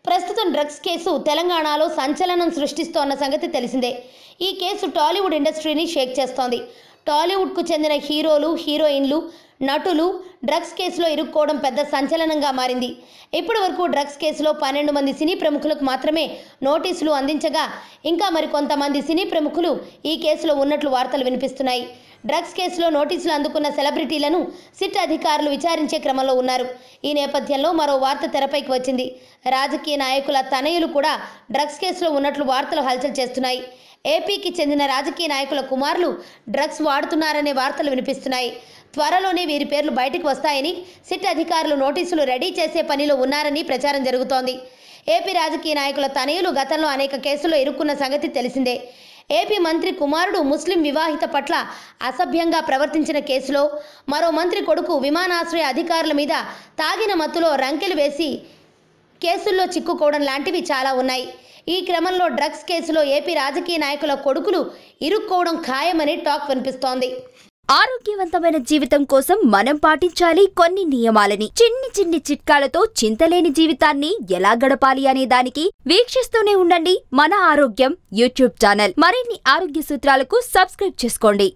ప్రస్తుతం drugs case తెలంగాణలో సంచలనం సృష్టిస్తోన్న సంగతి తెలిసిందే. ఈ కేసు టాలీవుడ్ ఇండస్ట్రీని షేక్ చేస్తోంది. టాలీవుడ్కు చెందిన హీరోలు, హీరోయిన్లు, నటులు డ్రగ్స్ కేసులో ఇరుక్కోవడం పెద్ద సంచలనంగా మారింది. ఇప్పటి వరకు డ్రగ్స్ కేసులో 12 మంది సినీ ప్రముఖులకు మాత్రమే నోటీసులు అందించగా ఇంకా మరికొంతమంది సినీ ప్రముఖులు ఈ కేసులో ఉన్నట్లు వార్తలు వినిపిస్తున్నాయి. డ్రగ్స్ కేసులో నోటీసులు అందుకున్న సెలబ్రిటీలను సిట్ అధికారులు విచారించే క్రమంలో ఉన్నారు. ఈ నేపథ్యంలో మరో వార్త తెరపైకి వచ్చింది. రాజకీయ నాయకుల తనయులు కూడా డ్రగ్స్ కేసులో ఉన్నట్లు వార్తలు హల్చల్ చేస్తున్నాయి. ఏపీకి చెందిన రాజకీయ నాయకుల కుమారులు డ్రగ్స్ వాడుతున్నారనే వార్తలు వినిపిస్తున్నాయి. త్వరలోనే వీరి పేర్లు బయటకు వస్తాయని సిట్ అధికారులు నోటీసులు రెడీ చేసే పనిలో ఉన్నారని ప్రచారం జరుగుతోంది. ఏపీ రాజకీయ నాయకుల తనయులు గతంలో అనేక కేసుల్లో ఇరుక్కున్న సంగతి తెలిసిందే. ఏపీ మంత్రి కుమారుడు ముస్లిం వివాహిత పట్ల అసభ్యంగా ప్రవర్తించిన కేసులో, మరో మంత్రి కొడుకు విమానాశ్రయ అధికారుల మీద తాగిన మత్తులో రంకెలు వేసి కేసుల్లో చిక్కుకోవడం లాంటివి చాలా ఉన్నాయి. ఈ క్రమంలో డ్రగ్స్ కేసులో ఏపీ రాజకీయ నాయకుల కొడుకులు ఇరుక్కోవడం ఖాయమని టాక్ వినిపిస్తోంది. ఆరోగ్యవంతమైన జీవితం కోసం మనం పాటించాలి కొన్ని నియమాలని. చిన్ని చిట్కాలతో చింతలేని జీవితాన్ని ఎలా గడపాలి అనే దానికి వీక్షిస్తూనే ఉండండి మన ఆరోగ్యం యూట్యూబ్ ఛానల్. మరిన్ని ఆరోగ్య సూత్రాలకు సబ్స్క్రైబ్ చేసుకోండి.